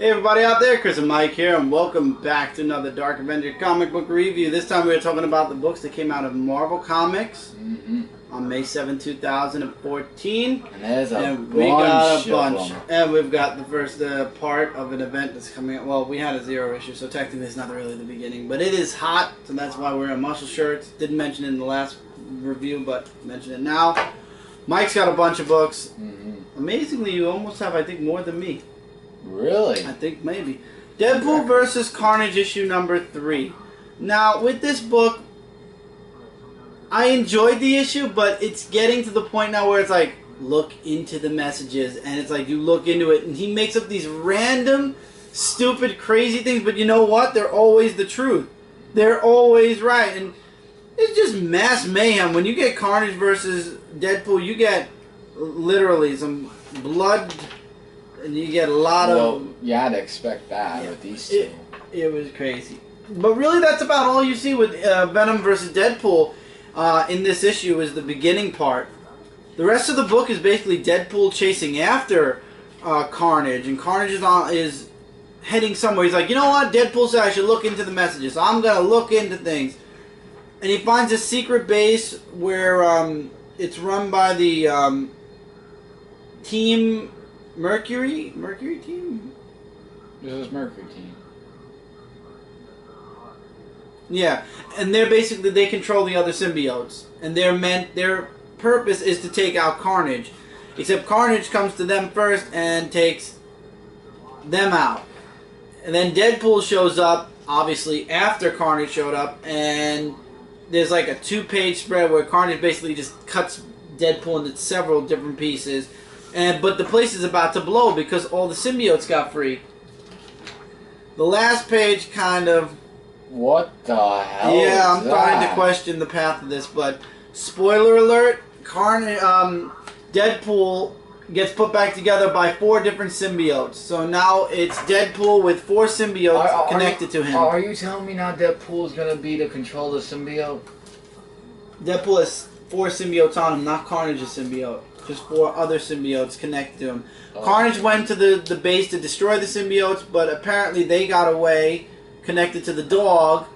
Hey everybody out there, Chris and Mike here, and welcome back to another Dark Avenger Comic Book review. This time we're talking about the books that came out of Marvel Comics on May 7, 2014. And there's a bunch. of them. And we've got the first part of an event that's coming out. Well, we had a zero issue, so technically it's not really the beginning. But it is hot, so that's why we're in muscle shirts. Didn't mention it in the last review, but mention it now. Mike's got a bunch of books. Amazingly, you almost have, I think, more than me. Really? I think maybe. DeadPool versus Carnage issue number 3. Now, with this book, I enjoyed the issue, but it's getting to the point now where it's like, look into the messages, and it's like, you look into it, and he makes up these random, stupid, crazy things, but you know what? They're always the truth. They're always right, and it's just mass mayhem. When you get Carnage versus DeadPool, you get literally some blood. And you get a lot of... you had to expect that with these two. It was crazy. But really, that's about all you see with Venom versus DeadPool in this issue is the beginning part. The rest of the book is basically DeadPool chasing after Carnage. And Carnage is heading somewhere. He's like, you know what? DeadPool said I should look into the messages. So I'm going to look into things. And he finds a secret base where it's run by the team... Mercury team? This is Mercury team. Yeah, and they're basically, they control the other symbiotes. And their purpose is to take out Carnage. Except Carnage comes to them first and takes them out. And then DeadPool shows up, obviously, after Carnage showed up. And there's like a 2-page spread where Carnage basically just cuts DeadPool into several different pieces. But the place is about to blow because all the symbiotes got free. The last page kind of... What the hell Yeah, is I'm starting to question the path of this, but... Spoiler alert, DeadPool gets put back together by 4 different symbiotes. So now it's DeadPool with 4 symbiotes connected to him. Are you telling me now DeadPool's going to be to control the symbiote? DeadPool has 4 symbiotes on him, not Carnage's symbiote. Just 4 other symbiotes connected to him. Carnage went to the base to destroy the symbiotes, but apparently they got away, connected to the dog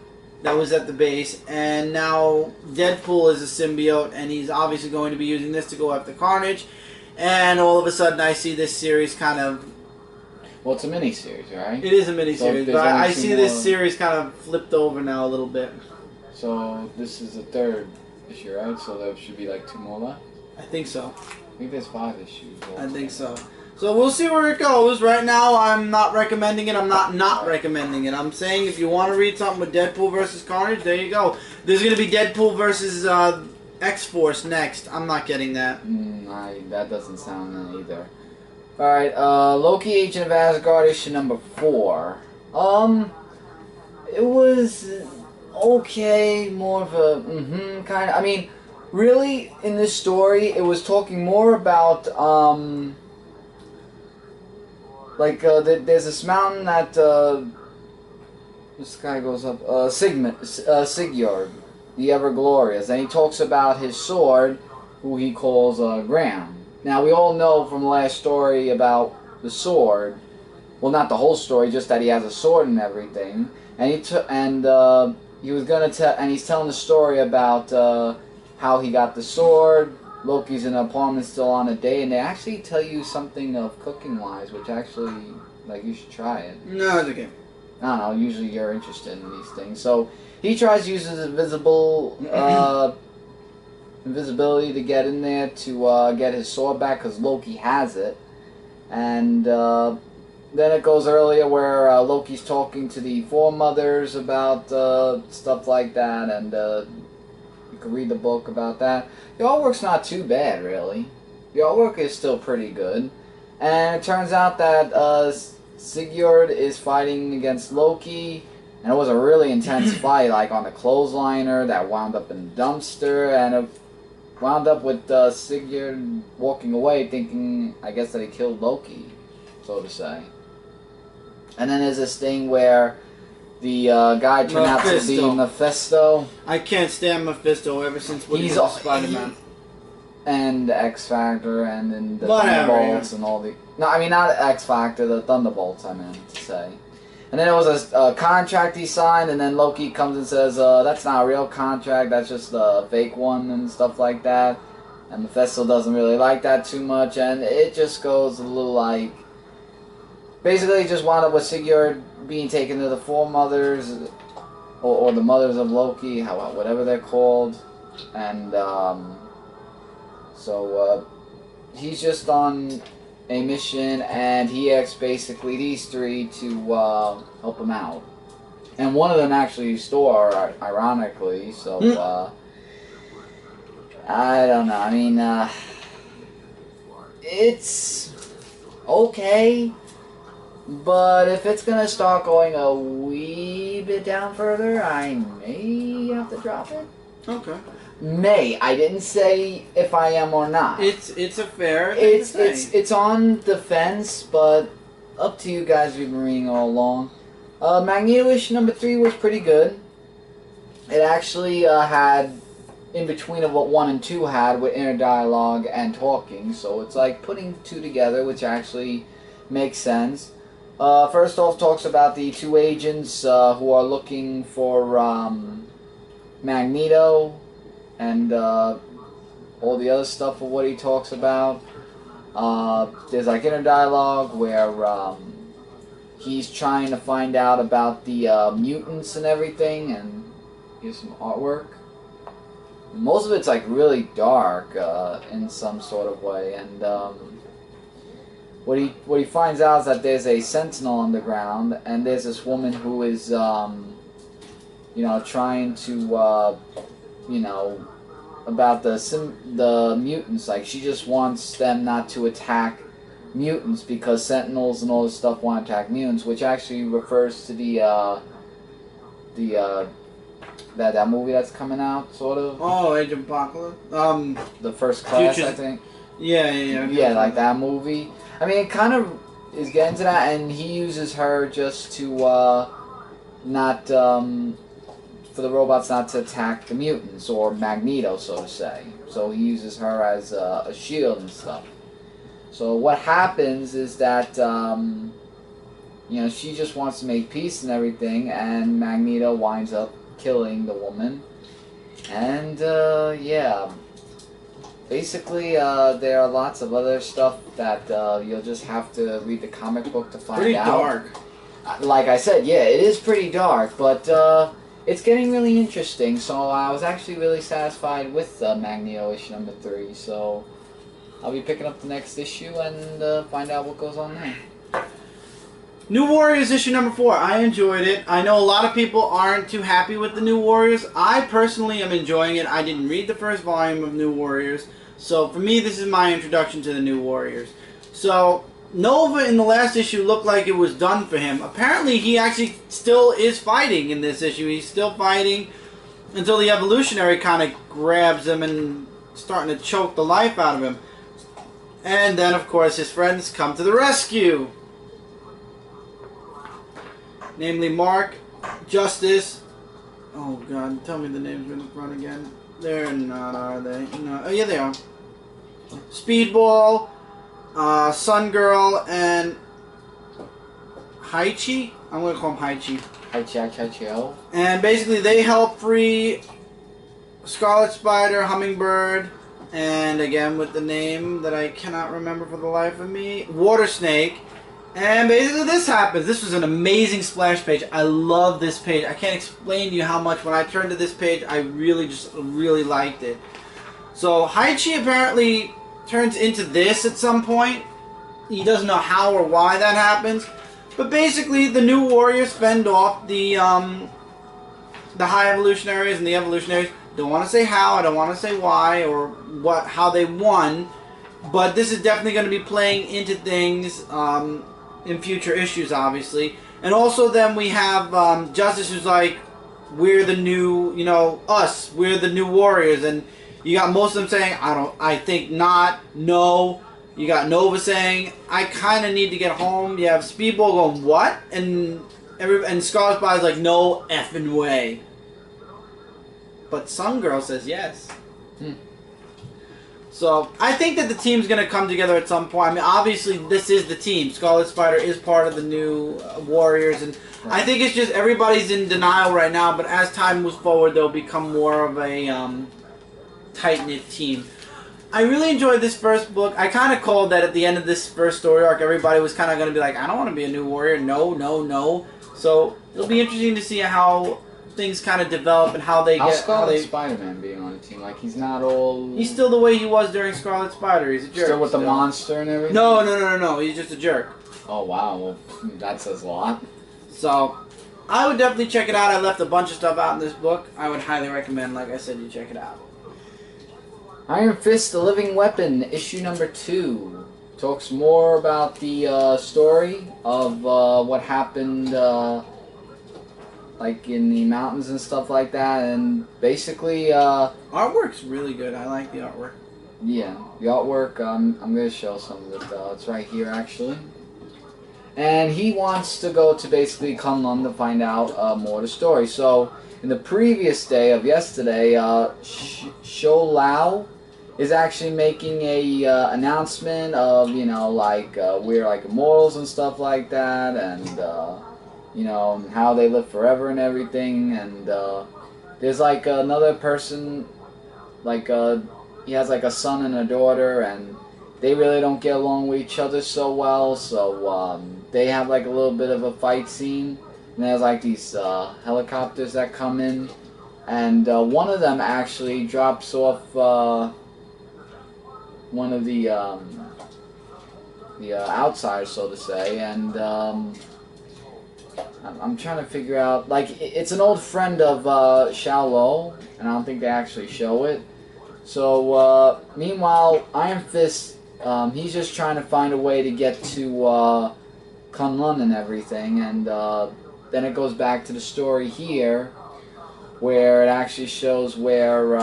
that was at the base, and now DeadPool is a symbiote, and he's obviously going to be using this to go after Carnage, and all of a sudden I see this series kind of... Well, it's a mini-series, right? It is a mini-series, but I see this series kind of flipped over now a little bit. So this is the 3rd issue, right? So there should be like 2 more left? I think so. I think there's 5 issues. I think so. So we'll see where it goes. Right now, I'm not recommending it. I'm not recommending it. I'm saying if you want to read something with DeadPool versus Carnage, there you go. There's going to be DeadPool versus X-Force next. I'm not getting that. That doesn't sound good either. Alright, Loki, Agent of Asgard, issue number 4. It was okay, more of a kind of... I mean... Really, in this story, it was talking more about, there's this mountain that, this guy goes up, Sigurd, the Ever-Glorious, and he talks about his sword, who he calls, Graham. Now, we all know from the last story about the sword, well, not the whole story, just that he has a sword and everything, and he's telling the story about, how he got the sword. Loki's in an apartment still on a day, and they actually tell you something of cooking-wise, which actually, you should try it. No, it's okay. I don't know, usually you're interested in these things. So, he tries to use his invisibility to get in there to get his sword back, because Loki has it. And then it goes earlier where Loki's talking to the Foremothers about stuff like that, and you can read the book about that. The artwork's not too bad, really. The artwork is still pretty good. And it turns out that Sigurd is fighting against Loki. And it was a really intense fight, like on the clothesliner that wound up in the dumpster. And it wound up with Sigurd walking away thinking, I guess, that he killed Loki, so to say. And then there's this thing where the guy turned out to be Mephisto. I can't stand Mephisto ever since we He's Spiderman. and X Factor and in the Whatever, Thunderbolts and all the... No, I mean not X Factor, the Thunderbolts I meant to say. And then there was a contract he signed, and then Loki comes and says, that's not a real contract, that's just a fake one and stuff like that. And Mephisto doesn't really like that too much, and it just goes a little like... Basically, it just wound up with Sigurd being taken to the Four Mothers, or the Mothers of Loki, whatever they're called. And, so, he's just on a mission, and he asks basically these three to help him out. And one of them actually used Thor, ironically, so I don't know. I mean, it's okay, but if it's gonna start going a wee bit down further, I may have to drop it. Okay. May. I didn't say if I am or not. It's a fair thing to say. It's on the fence, but up to you guys. We've been reading all along. Magneto issue number 3 was pretty good. It actually had in between of what 1 and 2 had with inner dialogue and talking, so it's like putting 2 together, which actually makes sense. First off, talks about the 2 agents who are looking for Magneto. And all the other stuff of what he talks about. There's like inner dialogue where he's trying to find out about the mutants and everything, and here's some artwork. Most of it's like really dark in some sort of way, and what he finds out is that there's a sentinel underground, and there's this woman who is trying to about the mutants. Like, she just wants them not to attack mutants because sentinels and all this stuff want to attack mutants, which actually refers to that movie that's coming out, sort of. Oh, Age of Apocalypse. The First Class, Futures. I think. Yeah. Yeah, like that movie. I mean, it kind of is getting to that, and he uses her just to not for the robots not to attack the mutants, or Magneto, so to say. So he uses her as a shield and stuff. So what happens is that, she just wants to make peace and everything, and Magneto winds up killing the woman. And, yeah. Basically, there are lots of other stuff that you'll just have to read the comic book to find out. Pretty dark. Like I said, yeah, it is pretty dark, but it's getting really interesting, so I was actually really satisfied with Magneto issue number 3, so I'll be picking up the next issue and find out what goes on there. New Warriors issue number 4. I enjoyed it. I know a lot of people aren't too happy with the New Warriors. I personally am enjoying it. I didn't read the first volume of New Warriors, so for me this is my introduction to the New Warriors. So Nova in the last issue looked like it was done for him. Apparently he actually still is fighting in this issue. He's still fighting until the Evolutionary kind of grabs him and starting to choke the life out of him. And then of course his friends come to the rescue. Namely Mark, Justice. Oh god, tell me the names in the front again. They're not, are they? No. Oh yeah, they are. Speedball, Sun Girl, and Haichi. I'm gonna call him Haichi. Haichi. And basically, they help free Scarlet Spider, Hummingbird, and again with the name that I cannot remember for the life of me, Water Snake. And basically, this happens. This was an amazing splash page. I love this page. I can't explain to you how much when I turned to this page, I really liked it. So Haichi apparently turns into this at some point. He doesn't know how or why that happens. But basically, the New Warriors fend off the High Evolutionaries and the Evolutionaries. Don't want to say how, I don't want to say why, or how they won. But this is definitely going to be playing into things in future issues, obviously. And also then we have Justice, who's like, we're the new, us, we're the New Warriors. And you got most of them saying, I think not, no. You got Nova saying, I kind of need to get home. You have Speedball going, what? And Scarlet Spider's like, no effing way. But Sun Girl says yes. So I think that the team's going to come together at some point. I mean, obviously, this is the team. Scarlet Spider is part of the new Warriors, and I think it's just everybody's in denial right now. But as time moves forward, they'll become more of a tight-knit team. I really enjoyed this first book. I kind of called that at the end of this first story arc, everybody was kind of going to be like, I don't want to be a new Warrior. No, no, no. So it'll be interesting to see how things kind of develop and how they get. How's Spider-Man being on the team? Like, he's not all. He's still the way he was during Scarlet Spider. He's a jerk. Still with the monster and everything. No. He's just a jerk. Oh wow, well, that says a lot. So, I would definitely check it out. I left a bunch of stuff out in this book. I would highly recommend, like I said, you check it out. Iron Fist: The Living Weapon, issue number 2, talks more about the story of what happened. Like in the mountains and stuff like that, and basically artwork's really good. I like the artwork. Yeah, the artwork. I'm gonna show some of it. It's right here actually. And he wants to go to basically Kunlun to find out more of the story. So in the previous day of yesterday, Shou Lao is actually making a announcement of like we're like immortals and stuff like that, and how they live forever and everything, and there's like another person, like he has like a son and a daughter, and they really don't get along with each other so well, so they have like a little bit of a fight scene, and there's like these helicopters that come in, and one of them actually drops off one of the outsiders, so to say, and I'm trying to figure out, like, it's an old friend of Xiao, and I don't think they actually show it. So, meanwhile, Iron Fist, he's just trying to find a way to get to Kunlun and everything, and then it goes back to the story here, where it actually shows where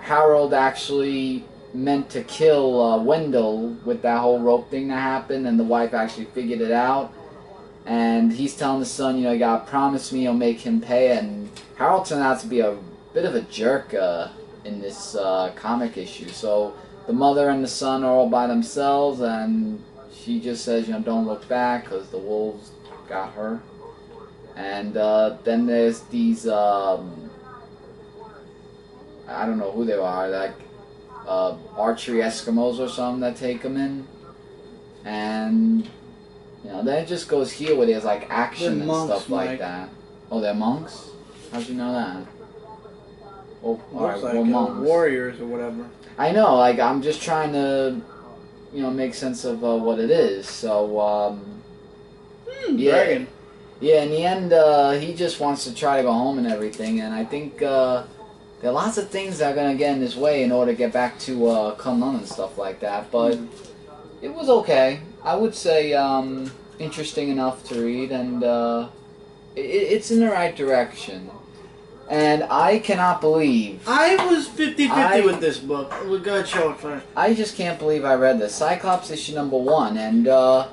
Harold actually meant to kill Wendell with that whole rope thing that happened, and the wife actually figured it out. And he's telling the son, you gotta promise me you'll make him pay. And Harold turned out to be a bit of a jerk in this comic issue. So the mother and the son are all by themselves, and she just says, don't look back because the wolves got her. And then there's these, I don't know who they are, like archery Eskimos or something that take them in. And then it just goes here where there's like action and stuff like that. Oh, they're monks? How'd you know that? Oh, alright, like well, monks. Warriors or whatever. I know, like, I'm just trying to, make sense of what it is. So, yeah. Dragon. Yeah, in the end, he just wants to try to go home and everything, and I think there are lots of things that are going to get in his way in order to get back to Kunlun and stuff like that, but it was okay. I would say interesting enough to read, and it's in the right direction. And I cannot believe... I was 50-50 with this book. Go ahead, show it first. I just can't believe I read this. Cyclops issue number 1, and... I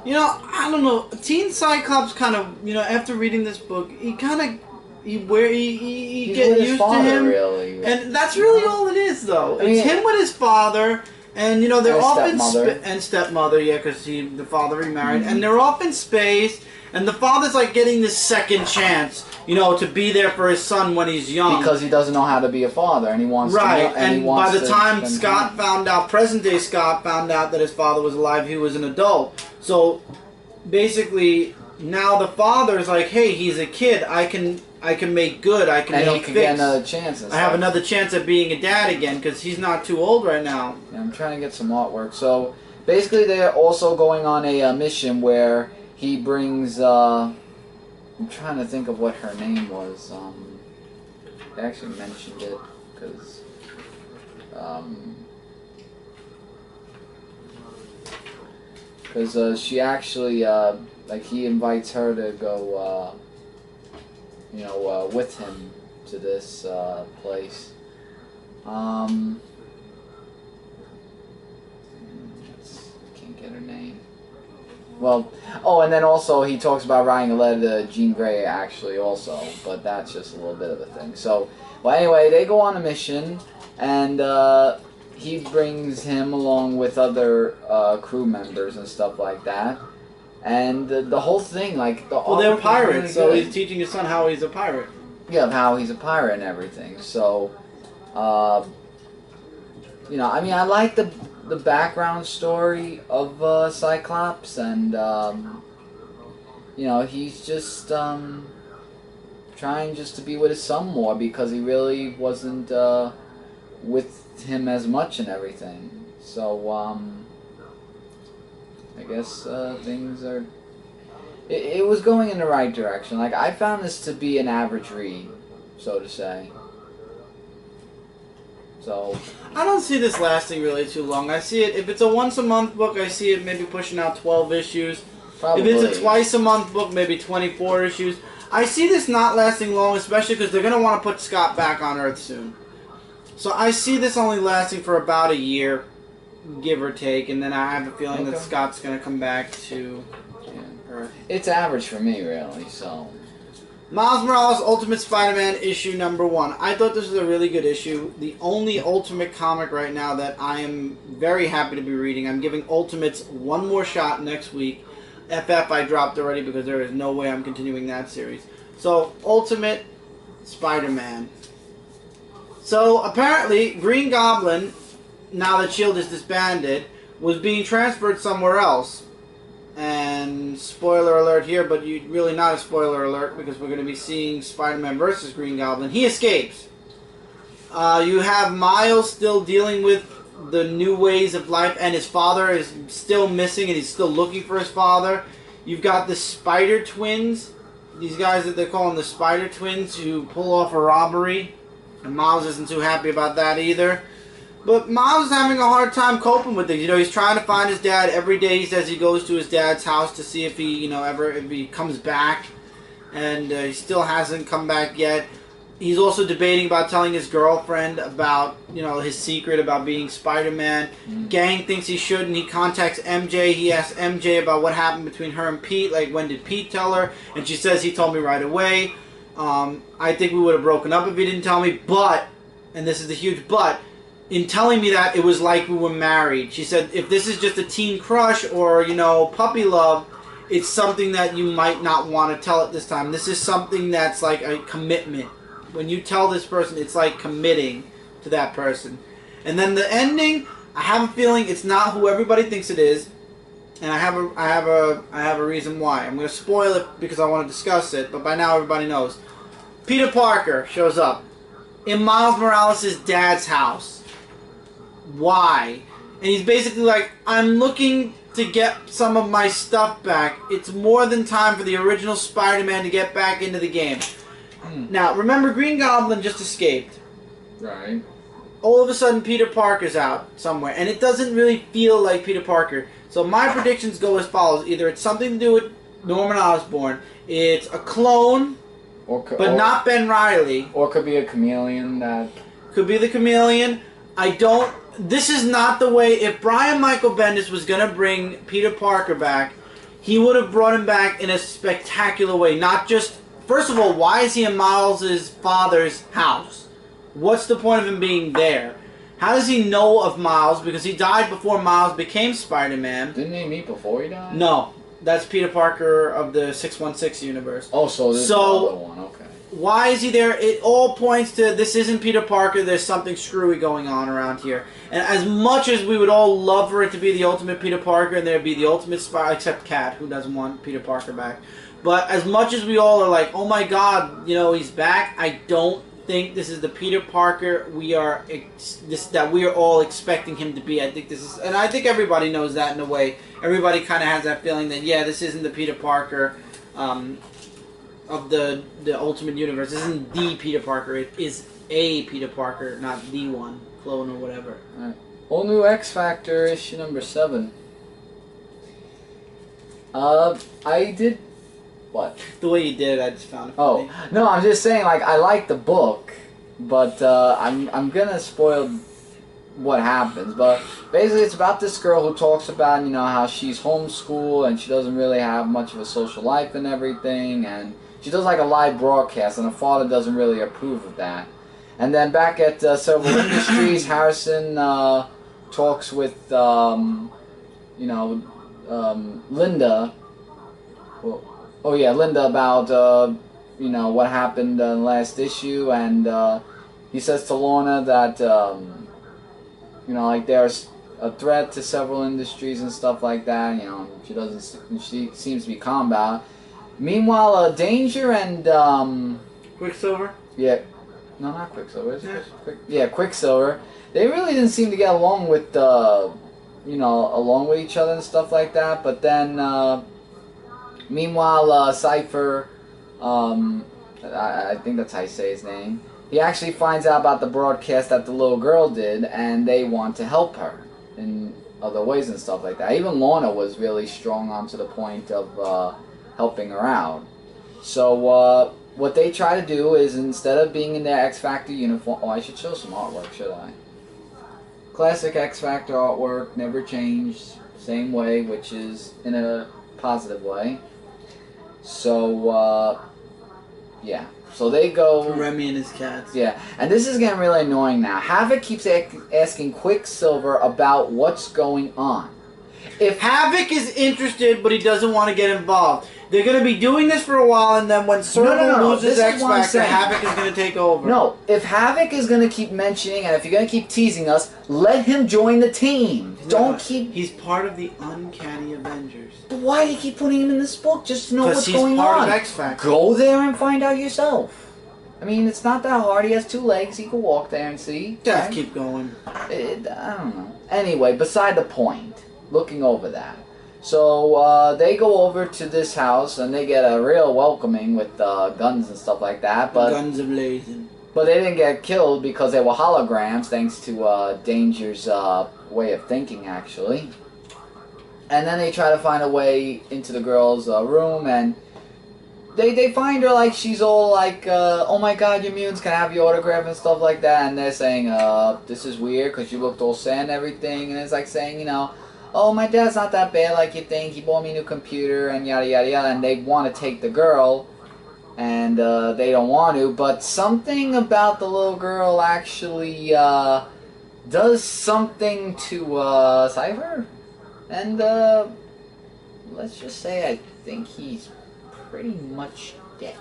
don't know. Teen Cyclops kind of, after reading this book, he kind of... He get used to him. Really. And that's really all it is, though. It's him with his father... And they're off in and stepmother, yeah, because the father remarried, and they're off in space, and the father's like getting this second chance, to be there for his son when he's young, because he doesn't know how to be a father, and he wants to. And by the time Scott found out, present day Scott found out that his father was alive, he was an adult. So basically, now the father's like, hey, he's a kid. I can make good. I can he can get another chance. I have another chance at being a dad again because he's not too old right now. Yeah, I'm trying to get some artwork. So basically, they're also going on a mission where he brings. I'm trying to think of what her name was. They actually mentioned it because she actually like he invites her to go. With him to this place. Can't get her name. Well, and then also he talks about writing a letter to Jean Grey, actually, also, but that's just a little bit of a thing. So, well, anyway, they go on a mission, and he brings him along with other crew members and stuff like that. And the whole thing, like the well, they're pirates, really so he's teaching his son how he's a pirate. Yeah, of how he's a pirate and everything. So, you know, I mean, I like the background story of Cyclops, and you know, he's just trying just to be with his son more because he really wasn't with him as much and everything. So, I guess things are. It was going in the right direction. Like, I found this to be an average read, so to say. So I don't see this lasting really too long. I see it, if it's a once-a-month book, I see it maybe pushing out 12 issues. probably. If it's a twice-a-month book, maybe 24 issues. I see this not lasting long, especially because they're going to want to put Scott back on Earth soon. So I see this only lasting for about a year, give or take, and then I have a feeling that Scott's going to come back to Earth. It's average for me, really, so. Miles Morales Ultimate Spider-Man issue number 1. I thought this was a really good issue. The only Ultimate comic right now that I am very happy to be reading. I'm giving Ultimates one more shot next week. FF I dropped already because there is no way I'm continuing that series. So, Ultimate Spider-Man. So, apparently, Green Goblin, now that S.H.I.E.L.D. is disbanded, was being transferred somewhere else. And spoiler alert here, but really not a spoiler alert because we're going to be seeing Spider-Man versus Green Goblin. He escapes. You have Miles still dealing with the new ways of life, and his father is still missing, and he's still looking for his father. You've got the Spider Twins, these guys that they're calling the Spider Twins, who pull off a robbery, and Miles isn't too happy about that either. But Miles is having a hard time coping with it. You know, he's trying to find his dad every day. He says he goes to his dad's house to see if he, you know, if he comes back, and he still hasn't come back yet. He's also debating about telling his girlfriend about, you know, his secret about being Spider-Man. Gang thinks he shouldn't. He contacts MJ. He asks MJ about what happened between her and Pete. Like, when did Pete tell her? And she says he told me right away. I think we would have broken up if he didn't tell me. But, and this is the huge but, in telling me that, it was like we were married. She said, if this is just a teen crush or, you know, puppy love, it's something that you might not want to tell at this time. This is something that's like a commitment. When you tell this person, it's like committing to that person. And then the ending, I have a feeling it's not who everybody thinks it is. And I have a reason why. I'm going to spoil it because I want to discuss it, but by now everybody knows. Peter Parker shows up in Miles Morales' dad's house. Why? And he's basically like, I'm looking to get some of my stuff back. It's more than time for the original Spider-Man to get back into the game. Now, remember, Green Goblin just escaped. Right. All of a sudden, Peter Parker's out somewhere, and it doesn't really feel like Peter Parker. So my predictions go as follows. Either it's something to do with Norman Osborn, it's a clone, but not Ben Reilly. Or could be a chameleon that... Could be the chameleon. This is not the way... If Brian Michael Bendis was going to bring Peter Parker back, he would have brought him back in a spectacular way. Not just... First of all, why is he in Miles' father's house? What's the point of him being there? How does he know of Miles? Because he died before Miles became Spider-Man. Didn't they meet before he died? No. That's Peter Parker of the 616 universe. Oh, so this is the other one. Okay. Why is he there? It all points to this isn't Peter Parker. There's something screwy going on around here. And as much as we would all love for it to be the ultimate Peter Parker and there'd be the ultimate Spider, except Kat, who doesn't want Peter Parker back. But as much as we all are like, oh my God, you know, he's back, I don't think this is the Peter Parker that we are all expecting him to be. I think this is, and I think everybody knows that in a way. Everybody kind of has that feeling that, yeah, this isn't the Peter Parker of the Ultimate Universe. This isn't the Peter Parker. It is a Peter Parker, not the one, clone or whatever. Alright. All New X Factor, issue number 7. I did... What? The way you did it, I just found it funny. Oh, no, I'm just saying, like, I like the book, but I'm gonna spoil what happens. But basically, it's about this girl who talks about, you know, how she's homeschooled and she doesn't really have much of a social life and everything, and she does like a live broadcast, and her father doesn't really approve of that. And then back at several industries, Harrison talks with, Linda. Linda about, what happened in the last issue. And he says to Lorna that, there's a threat to several industries and stuff like that. She seems to be calm about it. Meanwhile, Danger and, Quicksilver? Yeah. No, not Quicksilver. Quicksilver. They really didn't seem to get along with, along with each other and stuff like that. But then, meanwhile, Cypher, I think that's how you say his name. He actually finds out about the broadcast that the little girl did, and they want to help her in other ways and stuff like that. Even Lorna was really strong on to the point of helping her out. So, what they try to do is, instead of being in their X Factor uniform... Oh, I should show some artwork, should I? Classic X Factor artwork, never changed, same way, which is in a positive way. So, yeah. So they go... Remy and his cats. Yeah, and this is getting really annoying now. Havoc keeps asking Quicksilver about what's going on. If Havoc is interested, but he doesn't want to get involved, they're going to be doing this for a while, and then when Serval loses X Factor, Havoc is going to take over. No, if Havoc is going to keep mentioning, and if you're going to keep teasing us, let him join the team. Don't keep... He's part of the Uncanny Avengers. But why do you keep putting him in this book? Just to know what's going on. Because he's part of X Factor. Go there and find out yourself. I mean, it's not that hard. He has 2 legs. He can walk there and see. Just keep going. I don't know. Anyway, beside the point. Looking over that. So, they go over to this house, and they get a real welcoming with guns and stuff like that. But guns ablazing. But they didn't get killed because they were holograms, thanks to Danger's way of thinking, actually. And then they try to find a way into the girl's room, and they find her like she's all like, oh my god, you're mutants, can I have your autograph and stuff like that. And they're saying, this is weird because you looked all sad and everything. And it's like saying, oh, my dad's not that bad like you think. He bought me a new computer and yada yada yada. And they want to take the girl, and they don't want to. But something about the little girl actually does something to Cypher. And let's just say I think he's pretty much dead.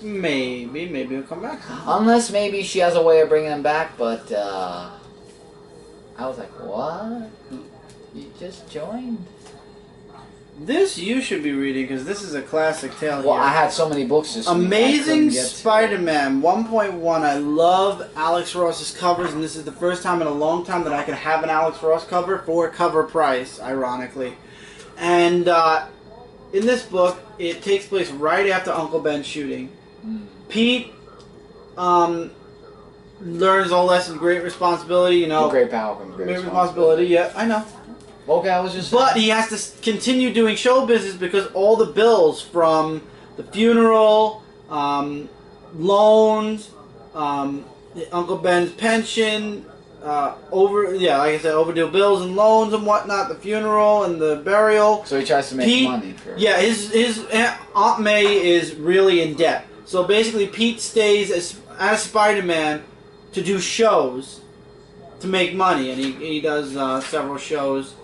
Maybe he'll come back. Unless maybe she has a way of bringing him back, but I was like, what? You just joined? This you should be reading, because this is a classic tale. Well, I had so many books this week. Amazing Spider-Man 1.1. I love Alex Ross's covers, and this is the first time in a long time that I could have an Alex Ross cover for cover price, ironically. And in this book, it takes place right after Uncle Ben's shooting. Pete learns a lesson, great responsibility, Great power comes great responsibility. Yeah, I know. Okay, I was just... But he has to continue doing show business because all the bills from the funeral, loans, Uncle Ben's pension, like I said, overdue bills and loans and whatnot, the funeral and the burial. So he tries to make money. Yeah, his Aunt May is really in debt. So basically, Pete stays as Spider-Man to do shows to make money, and he does several shows.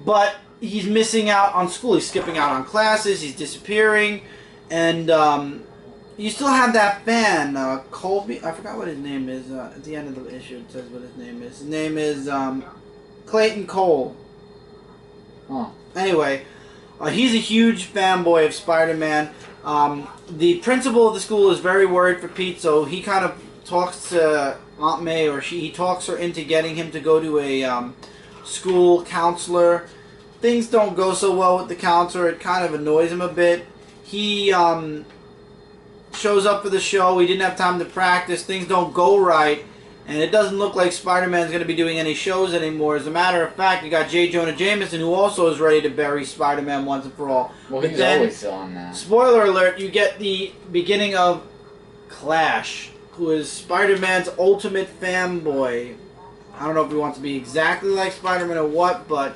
But he's missing out on school. He's skipping out on classes. He's disappearing. And you still have that fan, Colby. I forgot what his name is. At the end of the issue, it says what his name is. His name is Clayton Cole. Oh. Anyway, he's a huge fanboy of Spider-Man. The principal of the school is very worried for Pete, so he kind of talks to Aunt May, or he talks her into getting him to go to a school counselor. Things don't go so well with the counselor. It kind of annoys him a bit. He shows up for the show. He didn't have time to practice. Things don't go right. And it doesn't look like Spider-Man's going to be doing any shows anymore. As a matter of fact, you got J. Jonah Jameson, who also is ready to bury Spider-Man once and for all. Well, he's always on that. Spoiler alert, you get the beginning of Clash, who is Spider-Man's ultimate fanboy. I don't know if he wants to be exactly like Spider-Man or what, but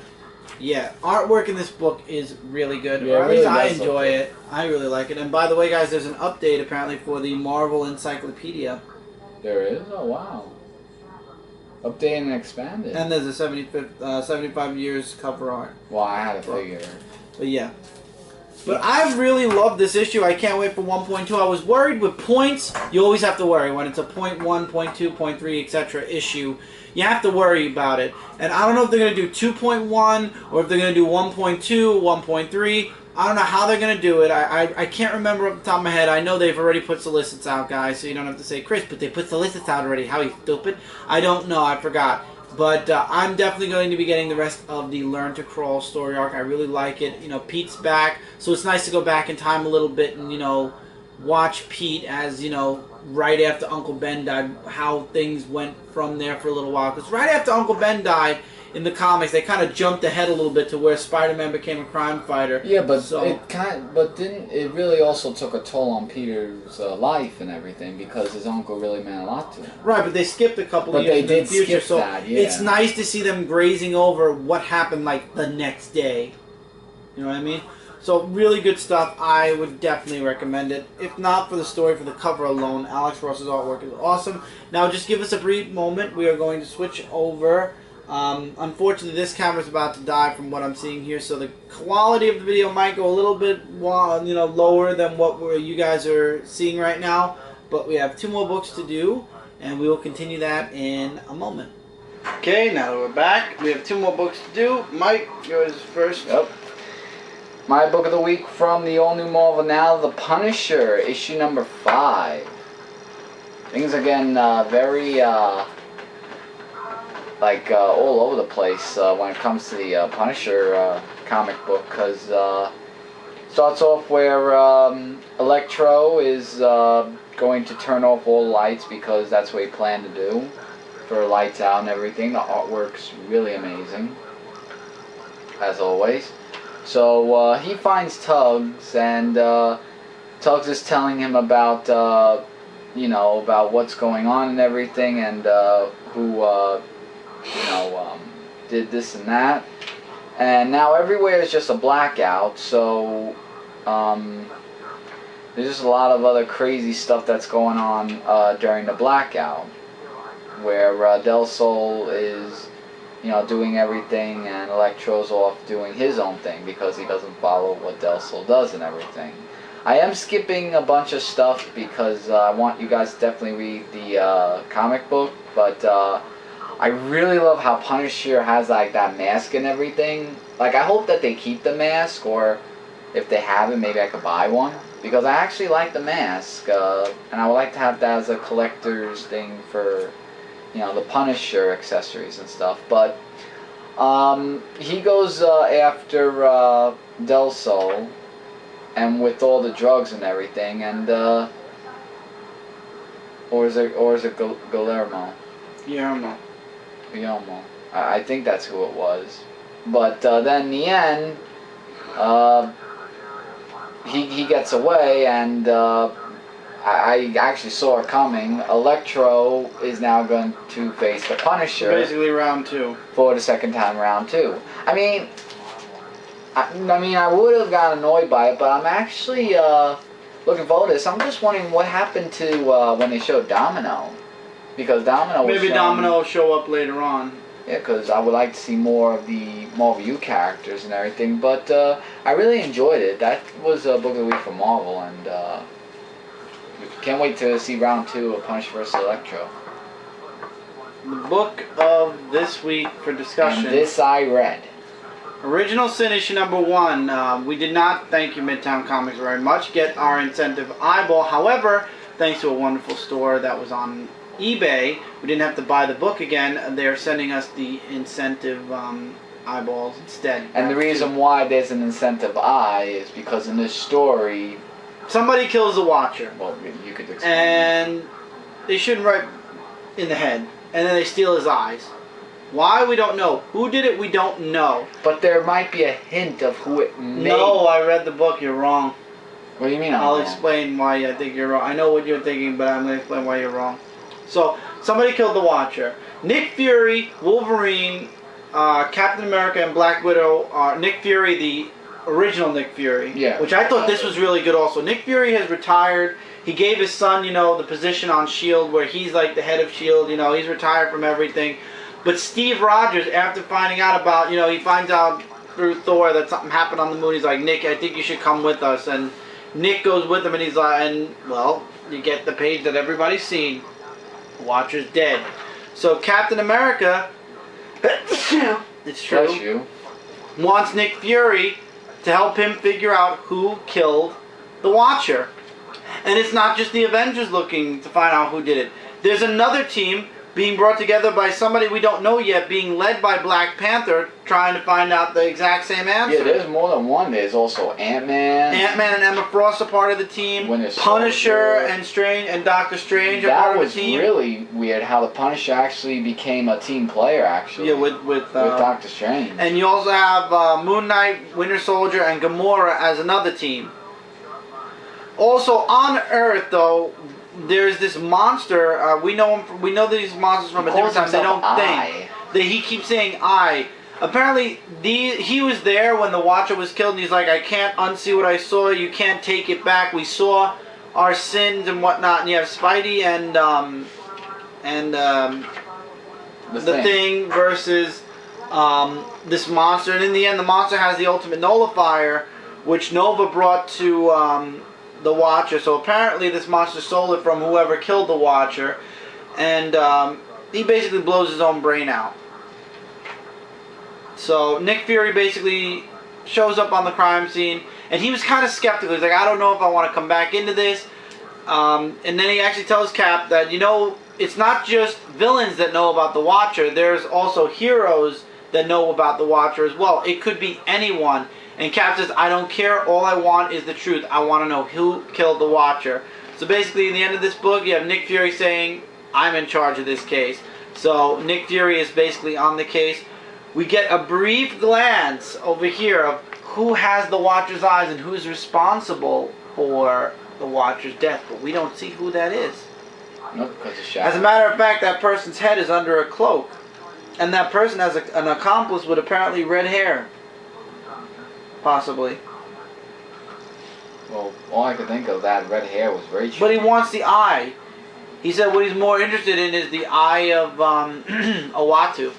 Yeah, artwork in this book is really good. Yeah, Or at really least I does look enjoy good. it. I really like it. And by the way, guys, there's an update apparently for the Marvel Encyclopedia. There is? Oh, wow. Updated and expanded. And there's a 75 years cover art. Well, I had to figure. But yeah. But I really love this issue. I can't wait for 1.2. I was worried with points. You always have to worry. When it's a 0.1, 0.2, 0.3, etc. issue, you have to worry about it. And I don't know if they're going to do 2.1 or if they're going to do 1.2, 1.3. I don't know how they're going to do it. I can't remember off the top of my head. I know they've already put solicits out, guys, so you don't have to say, Chris, but they put solicits out already. How you stupid? I don't know. I forgot. But I'm definitely going to be getting the rest of the Learn to Crawl story arc. I really like it. You know, Pete's back, so it's nice to go back in time a little bit and, you know, watch Pete as, you know, right after Uncle Ben died, how things went from there for a little while. Because right after Uncle Ben died in the comics, they kind of jumped ahead a little bit to where Spider-Man became a crime fighter. Yeah, but it really also took a toll on Peter's life and everything because his uncle really meant a lot to him. Right, but they skipped a couple of years in the future, skip so that, yeah. it's nice to see them grazing over what happened like the next day. You know what I mean? So really good stuff. I would definitely recommend it. If not for the story, for the cover alone, Alex Ross's artwork is awesome. Now just give us a brief moment. We are going to switch over. Unfortunately, this camera's about to die from what I'm seeing here, so the quality of the video might go a little bit, you know, lower than what you guys are seeing right now. But we have 2 more books to do, and we will continue that in a moment. Okay, now that we're back, we have 2 more books to do. Mike, yours first. Yep. My book of the week from the all-new Marvel now, The Punisher, issue number 5. Things again very all over the place when it comes to the Punisher comic book, because starts off where Electro is going to turn off all lights because that's what he planned to do for lights out and everything. The artwork's really amazing, as always. So he finds Tugs, and Tugs is telling him about you know, about what's going on and everything, and who you know, did this and that. And now everywhere is just a blackout, so there's just a lot of other crazy stuff that's going on during the blackout, where Del Sol is, you know, doing everything, and Electro's off doing his own thing because he doesn't follow what Del Sol does and everything. I am skipping a bunch of stuff because I want you guys to definitely read the comic book, but I really love how Punisher has like that mask and everything. Like, I hope that they keep the mask, or if they haven't, maybe I could buy one, because I actually like the mask, and I would like to have that as a collector's thing for, you know, the Punisher accessories and stuff. But he goes after Del Sol, and with all the drugs and everything, and or is it Guillermo? Guillermo. I think that's who it was. But then in the end, he gets away, and I actually saw it coming. Electro is now going to face the Punisher. Basically round 2. For the second time, round 2. I mean, I would have got annoyed by it, but I'm actually looking forward to this. I'm just wondering what happened to when they showed Domino. Because Domino was maybe Domino will show up later on. Yeah, because I would like to see more of the Marvel U characters and everything. But I really enjoyed it. That was a book of the week for Marvel, and can't wait to see round 2 of Punisher vs. Electro. The book of this week for discussion. And this I read. Original Sin issue number 1. We did not, thank you Midtown Comics very much, get our incentive eyeball. However, thanks to a wonderful store that was on eBay, we didn't have to buy the book again. They're sending us the incentive eyeballs instead. And the reason why there's an incentive eye is because in this story, somebody kills the Watcher. Well, you could explain. And they shoot him right in the head, and then they steal his eyes. Why? We don't know. Who did it? We don't know. But there might be a hint of who it may. No, I read the book. You're wrong. What do you mean? I'll explain why I think you're wrong. I know what you're thinking, but I'm going to explain why you're wrong. So, somebody killed the Watcher. Nick Fury, Wolverine, Captain America and Black Widow are Nick Fury, the original Nick Fury. Yeah. Which I thought this was really good also. Nick Fury has retired. He gave his son, the position on S.H.I.E.L.D. where he's like the head of S.H.I.E.L.D. He's retired from everything. But Steve Rogers, after finding out about, he finds out through Thor that something happened on the moon. He's like, Nick, I think you should come with us. And Nick goes with him, and he's like, you get the page that everybody's seen. The Watcher's dead. So Captain America, it's true, wants Nick Fury to help him figure out who killed the Watcher. And it's not just the Avengers looking to find out who did it. There's another team being brought together by somebody we don't know yet, being led by Black Panther, trying to find out the exact same answer. Yeah, there's more than one. There's also Ant-Man. Ant-Man and Emma Frost are part of the team. Punisher and Strange and Doctor Strange are part of the team. That was really weird how the Punisher actually became a team player, actually. Yeah, with Doctor Strange. And you also have Moon Knight, Winter Soldier, and Gamora as another team. Also, on Earth, though, there's this monster. We know these monsters from a different time. They don't think. He keeps saying "I." Apparently, he was there when the Watcher was killed, and he's like, "I can't unsee what I saw. You can't take it back. We saw our sins and whatnot." And you have Spidey and the Thing versus this monster, and in the end, the monster has the ultimate nullifier, which Nova brought to the Watcher. So apparently this monster stole it from whoever killed the Watcher, and he basically blows his own brain out. So Nick Fury basically shows up on the crime scene, and he was kind of skeptical. He's like, I don't know if I want to come back into this. And then he actually tells Cap that, it's not just villains that know about the Watcher. There's also heroes that know about the Watcher as well. It could be anyone. And Cap says, I don't care. All I want is the truth. I want to know who killed the Watcher. So basically, in the end of this book, you have Nick Fury saying, I'm in charge of this case. So Nick Fury is basically on the case. We get a brief glance over here of who has the Watcher's eyes and who's responsible for the Watcher's death. But we don't see who that is. Nope, because it's shadow. As a matter of fact, that person's head is under a cloak. And that person has an accomplice with apparently red hair. Possibly. Well, all I could think of, that red hair was very cheap. But he wants the eye. He said what he's more interested in is the eye of Uatu.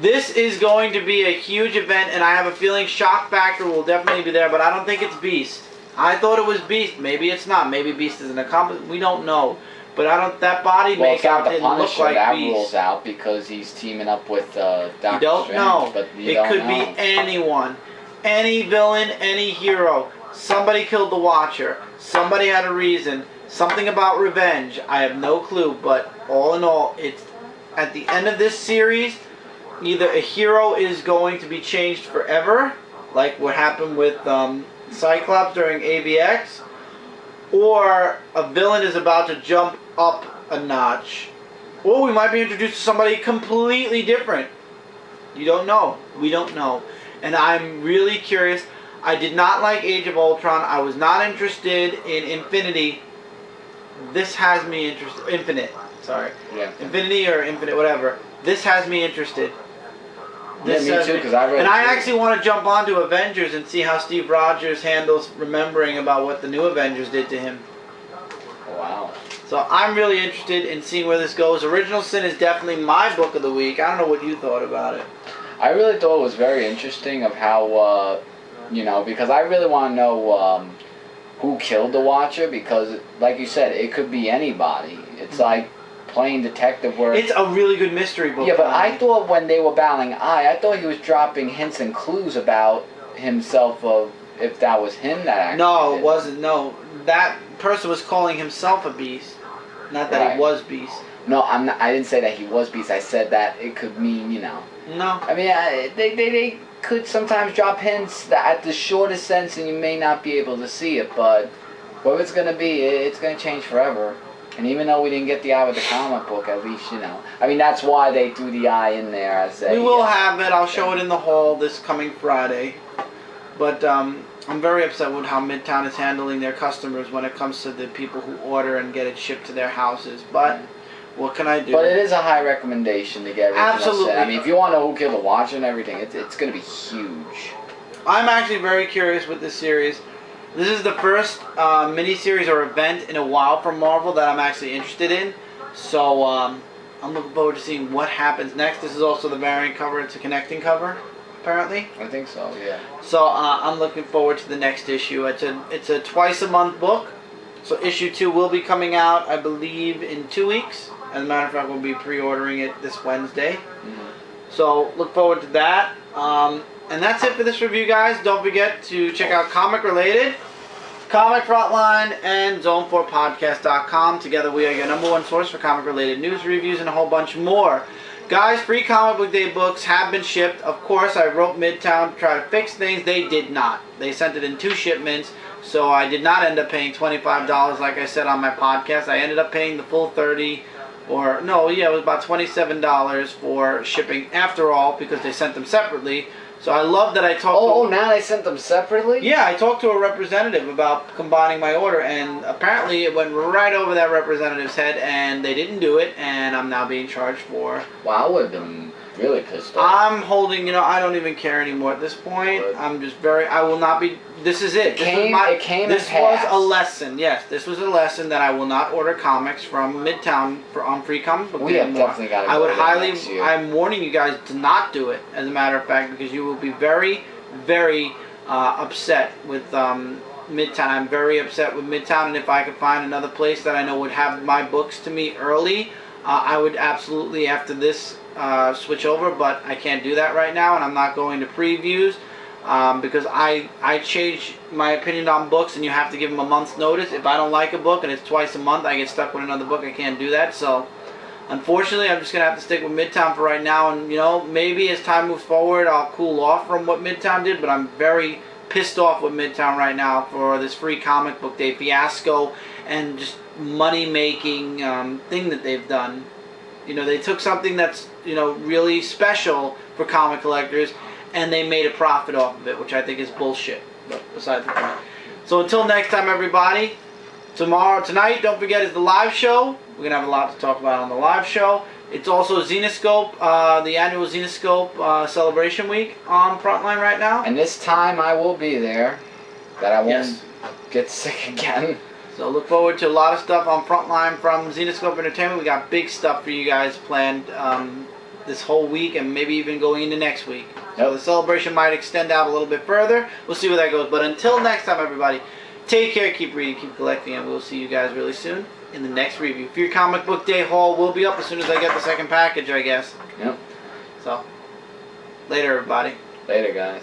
This is going to be a huge event, and I have a feeling shock factor will definitely be there, but I don't think it's Beast. I thought it was Beast. Maybe it's not. Maybe Beast is an accomplice. We don't know. But that body makeup didn't look like that Beast. rules out because he's teaming up with Doctor Strange. You don't know. But It could be anyone. Any villain, any hero. Somebody killed the Watcher. Somebody had a reason. Something about revenge. I have no clue, but all in all, it's at the end of this series, either a hero is going to be changed forever, like what happened with Cyclops during AVX, or a villain is about to jump up a notch. Or we might be introduced to somebody completely different. You don't know. We don't know. And I'm really curious. I did not like Age of Ultron. I was not interested in Infinity. This has me interested. Infinite. Sorry. Yeah. Infinity or Infinite, whatever. This has me interested. This me too, because I read. And I actually want to jump onto Avengers and see how Steve Rogers handles remembering about what the new Avengers did to him. Wow. So I'm really interested in seeing where this goes. Original Sin is definitely my book of the week. I don't know what you thought about it. I really thought it was very interesting of how, because I really want to know who killed the Watcher, because, like you said, it could be anybody. It's like playing detective where... It's a really good mystery book. Yeah, but I thought when they were battling I thought he was dropping hints and clues about himself of if that was him that actually No, did it wasn't. No, that person was calling himself a beast, not that he was Beast. No, I didn't say that he was Beast. I said that it could mean, No. I mean, they could sometimes drop hints at the shortest sense, and you may not be able to see it. But what it's gonna be, it's gonna change forever. And even though we didn't get the eye with the comic book, at least I mean, that's why they threw the eye in there. I say we will have it. I'll show it in the hall this coming Friday. But I'm very upset with how Midtown is handling their customers when it comes to the people who order and get it shipped to their houses. But What can I do? But it is a high recommendation to get everything. Absolutely. I mean, if you want to Who Killed the Watcher and everything, it's going to be huge. I'm actually very curious with this series. This is the first miniseries or event in a while from Marvel that I'm actually interested in. So I'm looking forward to seeing what happens next. This is also the variant cover. It's a connecting cover, apparently. I think so, yeah. So I'm looking forward to the next issue. It's a twice-a-month book. So issue 2 will be coming out, I believe, in 2 weeks. As a matter of fact, we'll be pre-ordering it this Wednesday. Mm-hmm. So look forward to that. And that's it for this review, guys. Don't forget to check out Comic Related, Comic Frontline, and Zone4Podcast.com. Together we are your #1 source for comic-related news, reviews, and a whole bunch more. Guys, free Comic Book Day books have been shipped. Of course, I wrote Midtown to try to fix things. They did not. They sent it in 2 shipments, so I did not end up paying $25 like I said on my podcast. I ended up paying the full $30. Or, no, yeah, it was about $27 for shipping after all, because they sent them separately. So I love that I talked to... now they sent them separately? Yeah, I talked to a representative about combining my order, and apparently it went right over that representative's head, and they didn't do it, and I'm now being charged for... Wow, I would have been really pissed off. I'm holding, I don't even care anymore at this point. Good. I'm just I will not be... This is it. This was a lesson. Yes, this was a lesson that I will not order comics from Midtown on Free Comic Book Day anymore. Definitely got to I would highly... next year. I'm warning you guys to not do it, as a matter of fact, because you will be very, very upset with Midtown. I'm very upset with Midtown, and if I could find another place that I know would have my books to me early, I would absolutely, after this, switch over, but I can't do that right now, and I'm not going to previews. Because I change my opinion on books, and you have to give them a month's notice. If I don't like a book and it's twice a month, I get stuck with another book. I can't do that. So, unfortunately, I'm just going to have to stick with Midtown for right now. And, maybe as time moves forward, I'll cool off from what Midtown did. But I'm very pissed off with Midtown right now for this free comic book day fiasco and just money-making thing that they've done. They took something that's, really special for comic collectors, and they made a profit off of it, which I think is bullshit. But besides the point. So until next time, everybody. Tonight, don't forget, is the live show. We're going to have a lot to talk about on the live show. It's also Xenoscope, the annual Xenoscope Celebration Week on Frontline right now. And this time I will be there. That I won't get sick again. So look forward to a lot of stuff on Frontline from Xenoscope Entertainment. We got big stuff for you guys planned this whole week, and maybe even going into next week. So the celebration might extend out a little bit further. We'll see where that goes. But until next time, everybody, take care, keep reading, keep collecting, and we'll see you guys really soon in the next review. Free Comic Book Day haul will be up as soon as I get the second package, I guess. Yep. So, later, everybody. Later, guys.